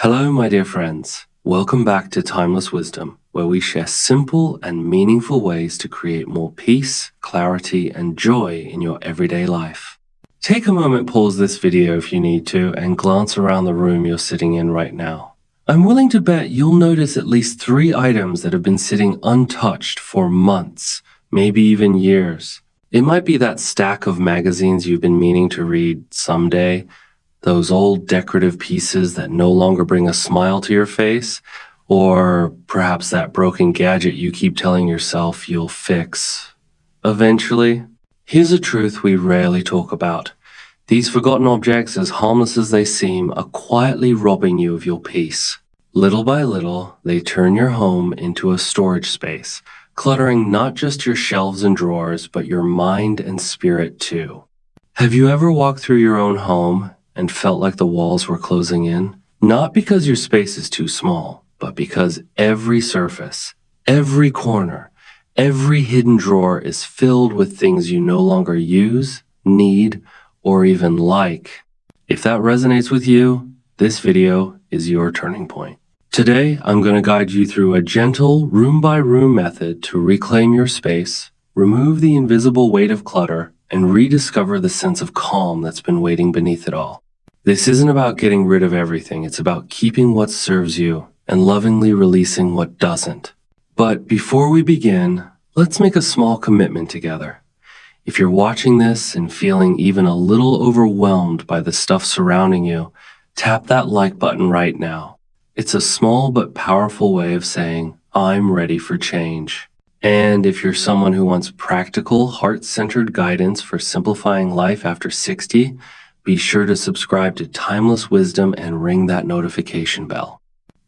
Hello, my dear friends. Welcome back to Timeless Wisdom, where we share simple and meaningful ways to create more peace, clarity, and joy in your everyday life. Take a moment, pause this video if you need to, and glance around the room you're sitting in right now. I'm willing to bet you'll notice at least 3 items that have been sitting untouched for months, maybe even years. It might be that stack of magazines you've been meaning to read someday, those old decorative pieces that no longer bring a smile to your face, or perhaps that broken gadget you keep telling yourself you'll fix eventually. Here's a truth we rarely talk about. These forgotten objects, as harmless as they seem, are quietly robbing you of your peace. Little by little, they turn your home into a storage space, cluttering not just your shelves and drawers, but your mind and spirit too. Have you ever walked through your own home and felt like the walls were closing in? Not because your space is too small, but because every surface, every corner, every hidden drawer is filled with things you no longer use, need, or even like. If that resonates with you, this video is your turning point. Today, I'm going to guide you through a gentle, room-by-room method to reclaim your space, remove the invisible weight of clutter, and rediscover the sense of calm that's been waiting beneath it all. This isn't about getting rid of everything, it's about keeping what serves you and lovingly releasing what doesn't. But before we begin, let's make a small commitment together. If you're watching this and feeling even a little overwhelmed by the stuff surrounding you, tap that like button right now. It's a small but powerful way of saying, I'm ready for change. And if you're someone who wants practical, heart-centered guidance for simplifying life after 60, be sure to subscribe to Timeless Wisdom and ring that notification bell.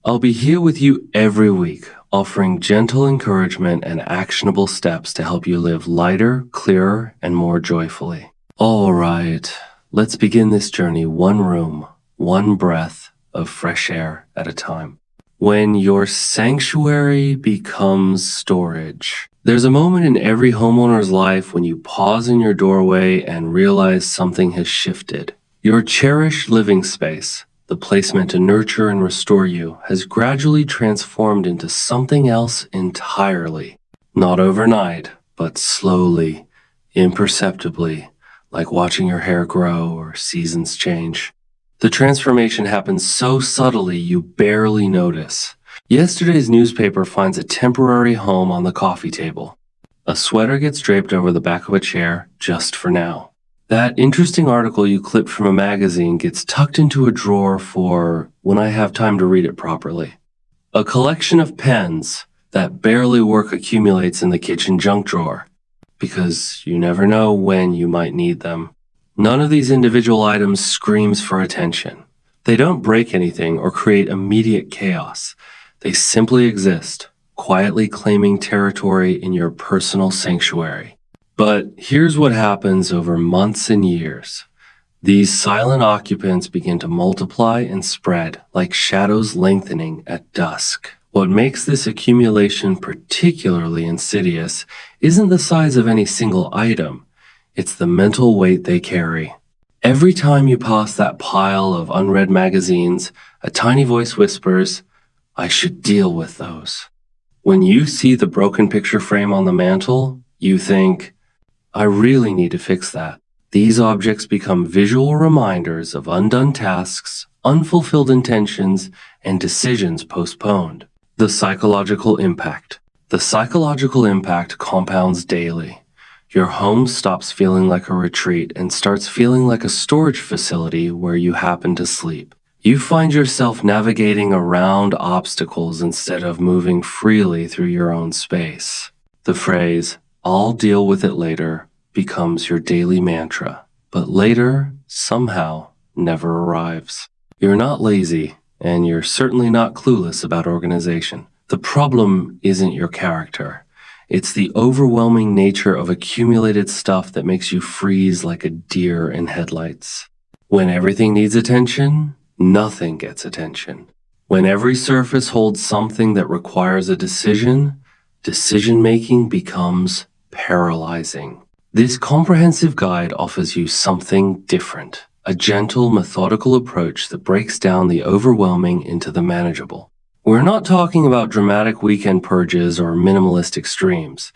I'll be here with you every week, offering gentle encouragement and actionable steps to help you live lighter, clearer, and more joyfully. All right, let's begin this journey one room, one breath of fresh air at a time. When your sanctuary becomes storage. There's a moment in every homeowner's life when you pause in your doorway and realize something has shifted. Your cherished living space, the place meant to nurture and restore you, has gradually transformed into something else entirely. Not overnight, but slowly, imperceptibly, like watching your hair grow or seasons change. The transformation happens so subtly you barely notice. Yesterday's newspaper finds a temporary home on the coffee table. A sweater gets draped over the back of a chair just for now. That interesting article you clipped from a magazine gets tucked into a drawer for when I have time to read it properly. A collection of pens that barely work accumulates in the kitchen junk drawer, because you never know when you might need them. None of these individual items screams for attention. They don't break anything or create immediate chaos. They simply exist, quietly claiming territory in your personal sanctuary. But here's what happens over months and years. These silent occupants begin to multiply and spread like shadows lengthening at dusk. What makes this accumulation particularly insidious isn't the size of any single item. It's the mental weight they carry. Every time you pass that pile of unread magazines, a tiny voice whispers, I should deal with those. When you see the broken picture frame on the mantle, you think, I really need to fix that. These objects become visual reminders of undone tasks, unfulfilled intentions, and decisions postponed. The psychological impact. The psychological impact compounds daily. Your home stops feeling like a retreat and starts feeling like a storage facility where you happen to sleep. You find yourself navigating around obstacles instead of moving freely through your own space. The phrase, I'll deal with it later, becomes your daily mantra. But later, somehow, never arrives. You're not lazy, and you're certainly not clueless about organization. The problem isn't your character. It's the overwhelming nature of accumulated stuff that makes you freeze like a deer in headlights. When everything needs attention, nothing gets attention. When every surface holds something that requires a decision, decision-making becomes paralyzing. This comprehensive guide offers you something different, a gentle, methodical approach that breaks down the overwhelming into the manageable. We're not talking about dramatic weekend purges or minimalist extremes.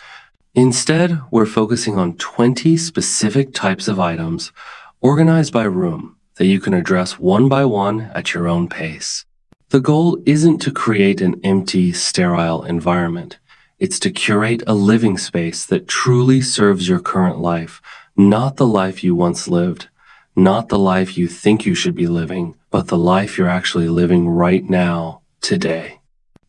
Instead, we're focusing on 20 specific types of items organized by room that you can address one by one at your own pace. The goal isn't to create an empty, sterile environment. It's to curate a living space that truly serves your current life, not the life you once lived, not the life you think you should be living, but the life you're actually living right now, today.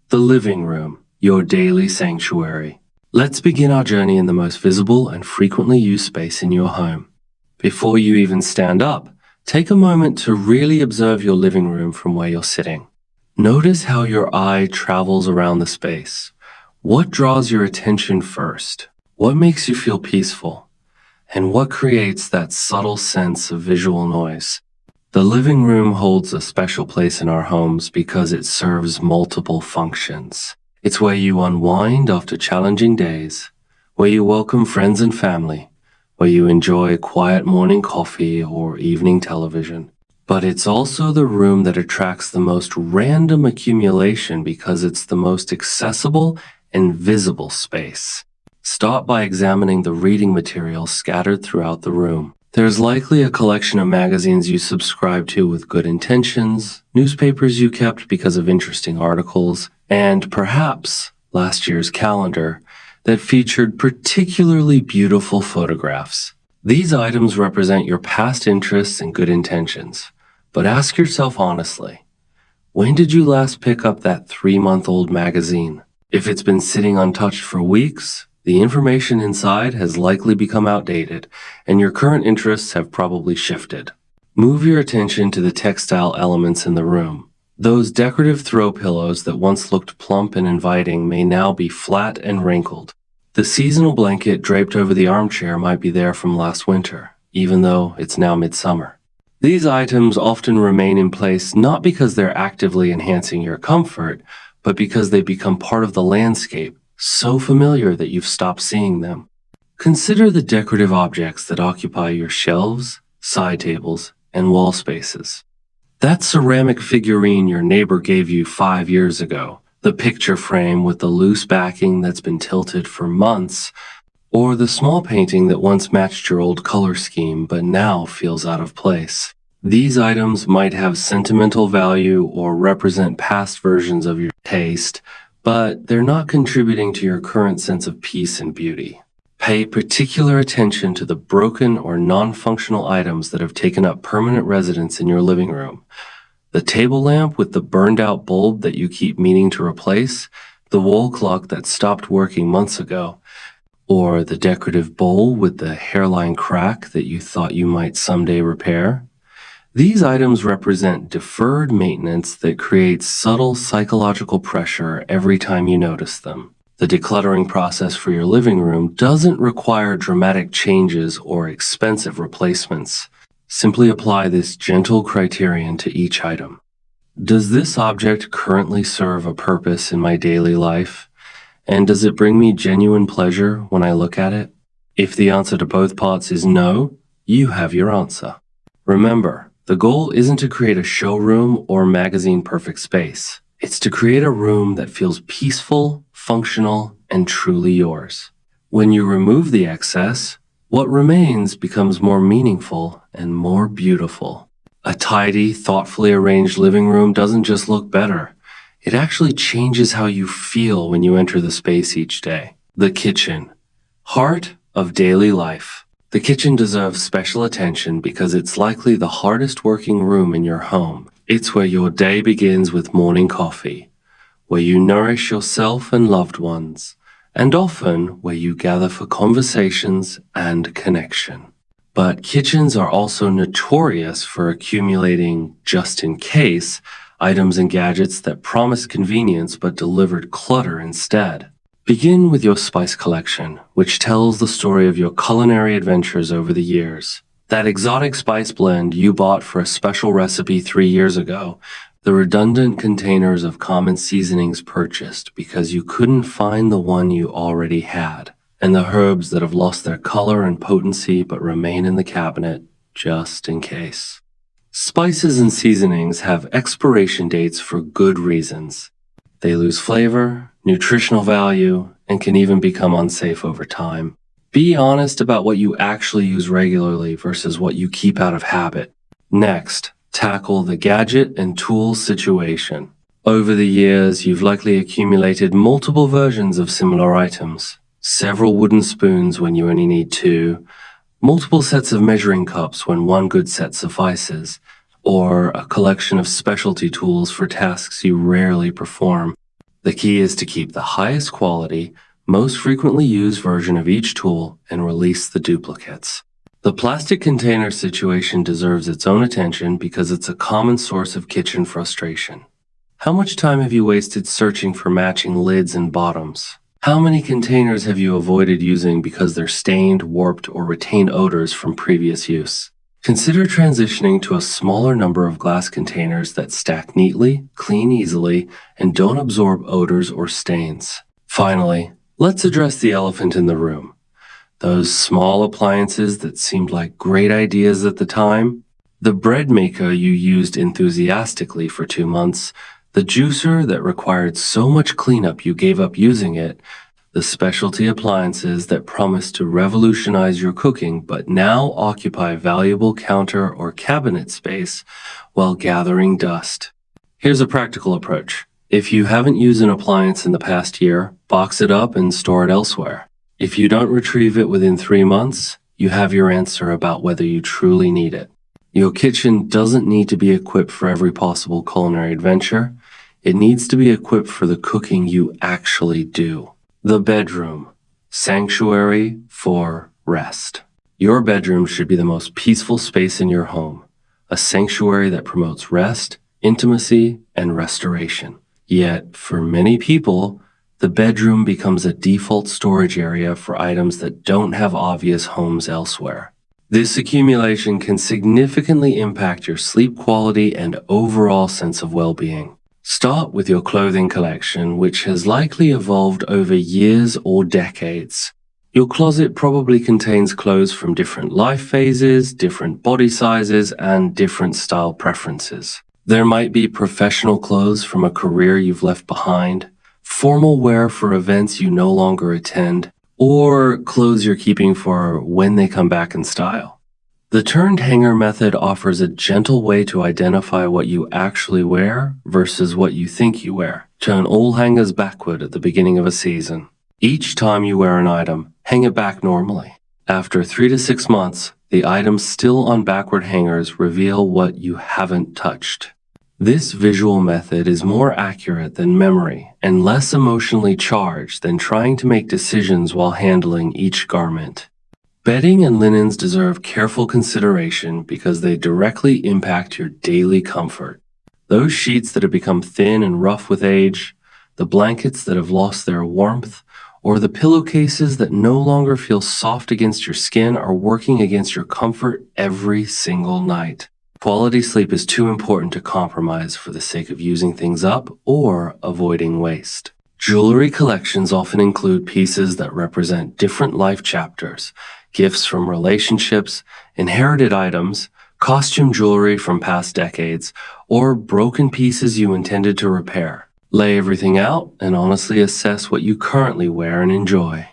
The living room, your daily sanctuary. Let's begin our journey in the most visible and frequently used space in your home. Before you even stand up, take a moment to really observe your living room from where you're sitting. Notice how your eye travels around the space. What draws your attention first? What makes you feel peaceful? And what creates that subtle sense of visual noise? The living room holds a special place in our homes because it serves multiple functions. It's where you unwind after challenging days, where you welcome friends and family, where you enjoy quiet morning coffee or evening television. But it's also the room that attracts the most random accumulation because it's the most accessible and visible space. Start by examining the reading material scattered throughout the room. There's likely a collection of magazines you subscribe to with good intentions, newspapers you kept because of interesting articles, and perhaps last year's calendar that featured particularly beautiful photographs. These items represent your past interests and good intentions. But ask yourself honestly, when did you last pick up that 3-month-old magazine? If it's been sitting untouched for weeks, the information inside has likely become outdated, and your current interests have probably shifted. Move your attention to the textile elements in the room. Those decorative throw pillows that once looked plump and inviting may now be flat and wrinkled. The seasonal blanket draped over the armchair might be there from last winter, even though it's now midsummer. These items often remain in place not because they're actively enhancing your comfort, but because they become part of the landscape, so familiar that you've stopped seeing them. Consider the decorative objects that occupy your shelves, side tables, and wall spaces. That ceramic figurine your neighbor gave you 5 years ago, the picture frame with the loose backing that's been tilted for months, or the small painting that once matched your old color scheme but now feels out of place. These items might have sentimental value or represent past versions of your taste, but they're not contributing to your current sense of peace and beauty. Pay particular attention to the broken or non-functional items that have taken up permanent residence in your living room. The table lamp with the burned-out bulb that you keep meaning to replace, the wall clock that stopped working months ago, or the decorative bowl with the hairline crack that you thought you might someday repair. These items represent deferred maintenance that creates subtle psychological pressure every time you notice them. The decluttering process for your living room doesn't require dramatic changes or expensive replacements. Simply apply this gentle criterion to each item. Does this object currently serve a purpose in my daily life? And does it bring me genuine pleasure when I look at it? If the answer to both parts is no, you have your answer. Remember, the goal isn't to create a showroom or magazine-perfect space. It's to create a room that feels peaceful, functional, and truly yours. When you remove the excess, what remains becomes more meaningful and more beautiful. A tidy, thoughtfully arranged living room doesn't just look better. It actually changes how you feel when you enter the space each day. The kitchen, heart of daily life. The kitchen deserves special attention because it's likely the hardest working room in your home. It's where your day begins with morning coffee, where you nourish yourself and loved ones, and often where you gather for conversations and connection. But kitchens are also notorious for accumulating, just in case, items and gadgets that promise convenience but delivered clutter instead. Begin with your spice collection, which tells the story of your culinary adventures over the years. That exotic spice blend you bought for a special recipe 3 years ago, the redundant containers of common seasonings purchased because you couldn't find the one you already had, and the herbs that have lost their color and potency but remain in the cabinet just in case. Spices and seasonings have expiration dates for good reasons. They lose flavor, nutritional value, and can even become unsafe over time. Be honest about what you actually use regularly versus what you keep out of habit. Next, tackle the gadget and tool situation. Over the years, you've likely accumulated multiple versions of similar items. Several wooden spoons when you only need two, multiple sets of measuring cups when one good set suffices, or a collection of specialty tools for tasks you rarely perform. The key is to keep the highest quality, most frequently used version of each tool and release the duplicates. The plastic container situation deserves its own attention because it's a common source of kitchen frustration. How much time have you wasted searching for matching lids and bottoms? How many containers have you avoided using because they're stained, warped, or retain odors from previous use? Consider transitioning to a smaller number of glass containers that stack neatly, clean easily, and don't absorb odors or stains. Finally, let's address the elephant in the room. Those small appliances that seemed like great ideas at the time. The bread maker you used enthusiastically for 2 months, the juicer that required so much cleanup you gave up using it, the specialty appliances that promised to revolutionize your cooking but now occupy valuable counter or cabinet space while gathering dust. Here's a practical approach. If you haven't used an appliance in the past year, box it up and store it elsewhere. If you don't retrieve it within 3 months, you have your answer about whether you truly need it. Your kitchen doesn't need to be equipped for every possible culinary adventure. It needs to be equipped for the cooking you actually do. The bedroom. Sanctuary for rest. Your bedroom should be the most peaceful space in your home, a sanctuary that promotes rest, intimacy, and restoration. Yet, for many people, the bedroom becomes a default storage area for items that don't have obvious homes elsewhere. This accumulation can significantly impact your sleep quality and overall sense of well-being. Start with your clothing collection, which has likely evolved over years or decades. Your closet probably contains clothes from different life phases, different body sizes, and different style preferences. There might be professional clothes from a career you've left behind, formal wear for events you no longer attend, or clothes you're keeping for when they come back in style. The turned hanger method offers a gentle way to identify what you actually wear versus what you think you wear. Turn all hangers backward at the beginning of a season. Each time you wear an item, hang it back normally. After 3 to 6 months, the items still on backward hangers reveal what you haven't touched. This visual method is more accurate than memory and less emotionally charged than trying to make decisions while handling each garment. Bedding and linens deserve careful consideration because they directly impact your daily comfort. Those sheets that have become thin and rough with age, the blankets that have lost their warmth, or the pillowcases that no longer feel soft against your skin are working against your comfort every single night. Quality sleep is too important to compromise for the sake of using things up or avoiding waste. Jewelry collections often include pieces that represent different life chapters, gifts from relationships, inherited items, costume jewelry from past decades, or broken pieces you intended to repair. Lay everything out and honestly assess what you currently wear and enjoy.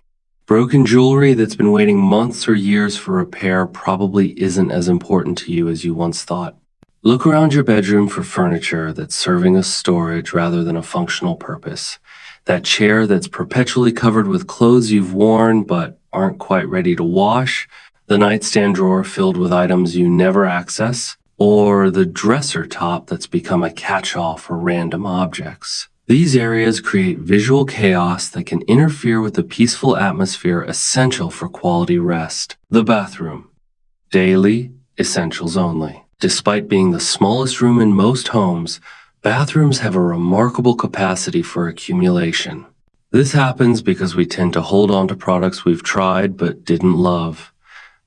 Broken jewelry that's been waiting months or years for repair probably isn't as important to you as you once thought. Look around your bedroom for furniture that's serving as storage rather than a functional purpose. That chair that's perpetually covered with clothes you've worn but aren't quite ready to wash, the nightstand drawer filled with items you never access, or the dresser top that's become a catch-all for random objects. These areas create visual chaos that can interfere with the peaceful atmosphere essential for quality rest. The bathroom. Daily essentials only. Despite being the smallest room in most homes, bathrooms have a remarkable capacity for accumulation. This happens because we tend to hold on to products we've tried but didn't love,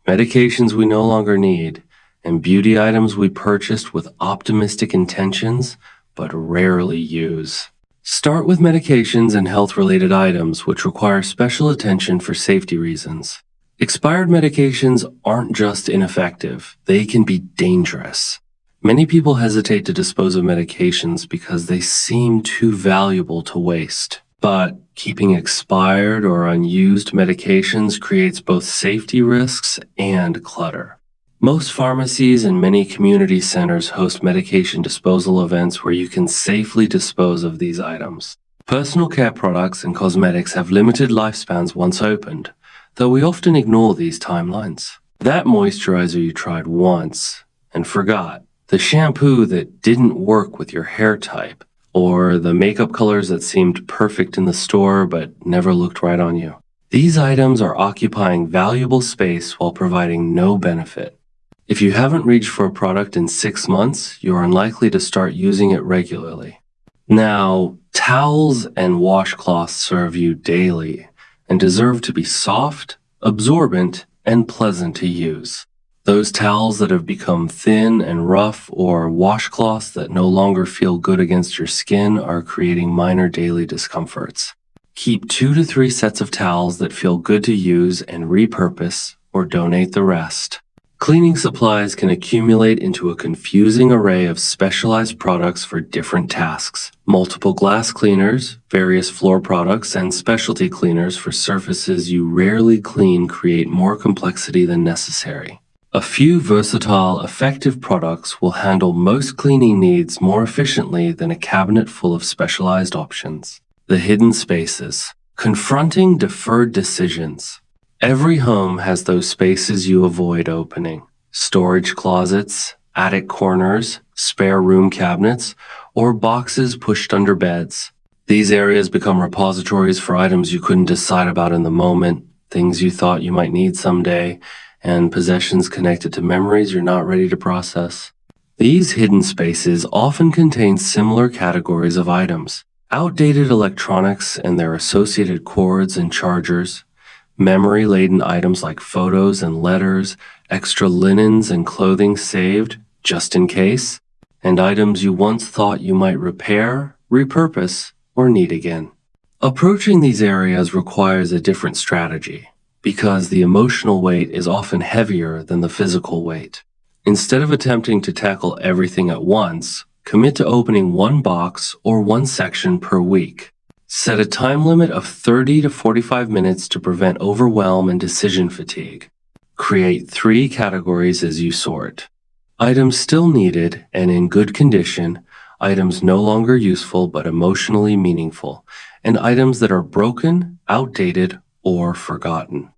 medications we no longer need, and beauty items we purchased with optimistic intentions but rarely use. Start with medications and health-related items which require special attention for safety reasons. Expired medications aren't just ineffective, they can be dangerous. Many people hesitate to dispose of medications because they seem too valuable to waste. But keeping expired or unused medications creates both safety risks and clutter. Most pharmacies and many community centers host medication disposal events where you can safely dispose of these items. Personal care products and cosmetics have limited lifespans once opened, though we often ignore these timelines. That moisturizer you tried once and forgot, the shampoo that didn't work with your hair type, or the makeup colors that seemed perfect in the store but never looked right on you. These items are occupying valuable space while providing no benefit. If you haven't reached for a product in 6 months, you're unlikely to start using it regularly. Now, towels and washcloths serve you daily and deserve to be soft, absorbent, and pleasant to use. Those towels that have become thin and rough or washcloths that no longer feel good against your skin are creating minor daily discomforts. Keep 2 to 3 sets of towels that feel good to use and repurpose or donate the rest. Cleaning supplies can accumulate into a confusing array of specialized products for different tasks. Multiple glass cleaners, various floor products, and specialty cleaners for surfaces you rarely clean create more complexity than necessary. A few versatile, effective products will handle most cleaning needs more efficiently than a cabinet full of specialized options. The hidden spaces. Confronting deferred decisions. Every home has those spaces you avoid opening. Storage closets, attic corners, spare room cabinets, or boxes pushed under beds. These areas become repositories for items you couldn't decide about in the moment, things you thought you might need someday, and possessions connected to memories you're not ready to process. These hidden spaces often contain similar categories of items. Outdated electronics and their associated cords and chargers, memory-laden items like photos and letters, extra linens and clothing saved just in case, and items you once thought you might repair, repurpose, or need again. Approaching these areas requires a different strategy because the emotional weight is often heavier than the physical weight. Instead of attempting to tackle everything at once, commit to opening one box or one section per week. Set a time limit of 30 to 45 minutes to prevent overwhelm and decision fatigue. Create 3 categories as you sort. Items still needed and in good condition, items no longer useful but emotionally meaningful, and items that are broken, outdated, or forgotten.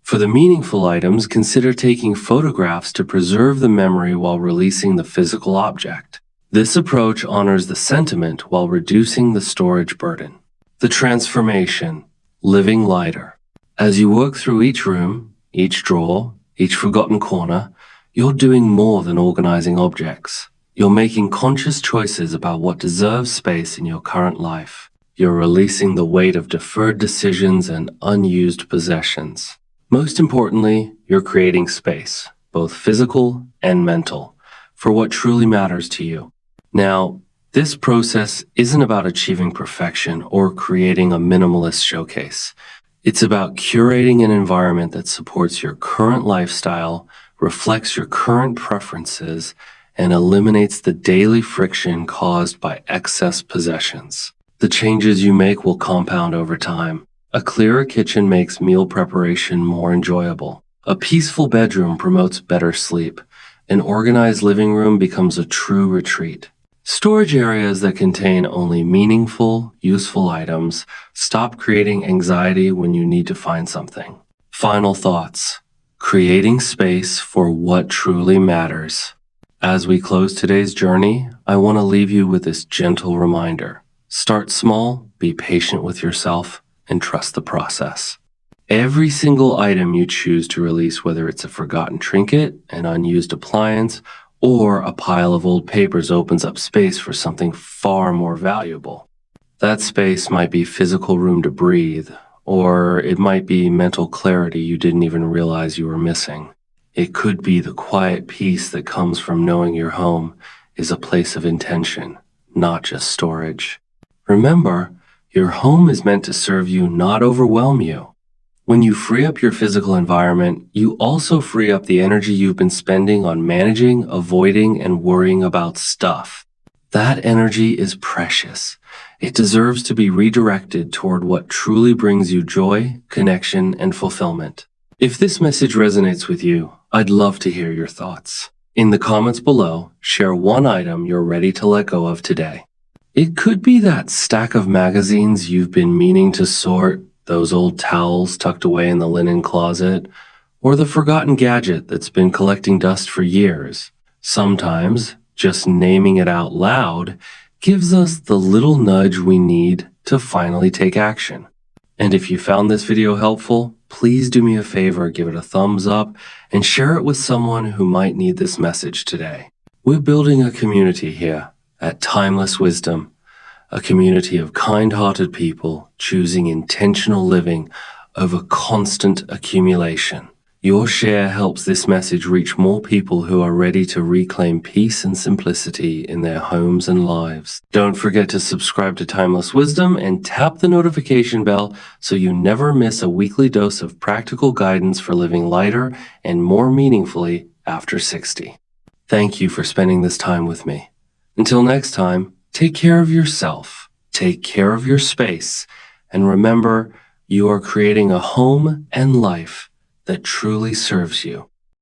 For the meaningful items, consider taking photographs to preserve the memory while releasing the physical object. This approach honors the sentiment while reducing the storage burden. The transformation, living lighter. As you work through each room, each drawer, each forgotten corner, you're doing more than organizing objects. You're making conscious choices about what deserves space in your current life. You're releasing the weight of deferred decisions and unused possessions. Most importantly, you're creating space, both physical and mental, for what truly matters to you. Now, this process isn't about achieving perfection or creating a minimalist showcase. It's about curating an environment that supports your current lifestyle, reflects your current preferences, and eliminates the daily friction caused by excess possessions. The changes you make will compound over time. A clearer kitchen makes meal preparation more enjoyable. A peaceful bedroom promotes better sleep. An organized living room becomes a true retreat. Storage areas that contain only meaningful, useful items stop creating anxiety when you need to find something. Final thoughts. Creating space for what truly matters. As we close today's journey, I want to leave you with this gentle reminder. Start small, be patient with yourself, and trust the process. Every single item you choose to release, whether it's a forgotten trinket, an unused appliance, or a pile of old papers, opens up space for something far more valuable. That space might be physical room to breathe, or it might be mental clarity you didn't even realize you were missing. It could be the quiet peace that comes from knowing your home is a place of intention, not just storage. Remember, your home is meant to serve you, not overwhelm you. When you free up your physical environment, you also free up the energy you've been spending on managing, avoiding, and worrying about stuff. That energy is precious. It deserves to be redirected toward what truly brings you joy, connection, and fulfillment. If this message resonates with you, I'd love to hear your thoughts. In the comments below, share one item you're ready to let go of today. It could be that stack of magazines you've been meaning to sort, those old towels tucked away in the linen closet, or the forgotten gadget that's been collecting dust for years. Sometimes, just naming it out loud gives us the little nudge we need to finally take action. And if you found this video helpful, please do me a favor, give it a thumbs up, and share it with someone who might need this message today. We're building a community here at Timeless Wisdom, a community of kind-hearted people choosing intentional living over constant accumulation. Your share helps this message reach more people who are ready to reclaim peace and simplicity in their homes and lives. Don't forget to subscribe to Timeless Wisdom and tap the notification bell so you never miss a weekly dose of practical guidance for living lighter and more meaningfully after 60. Thank you for spending this time with me. Until next time, take care of yourself, take care of your space, and remember, you are creating a home and life that truly serves you.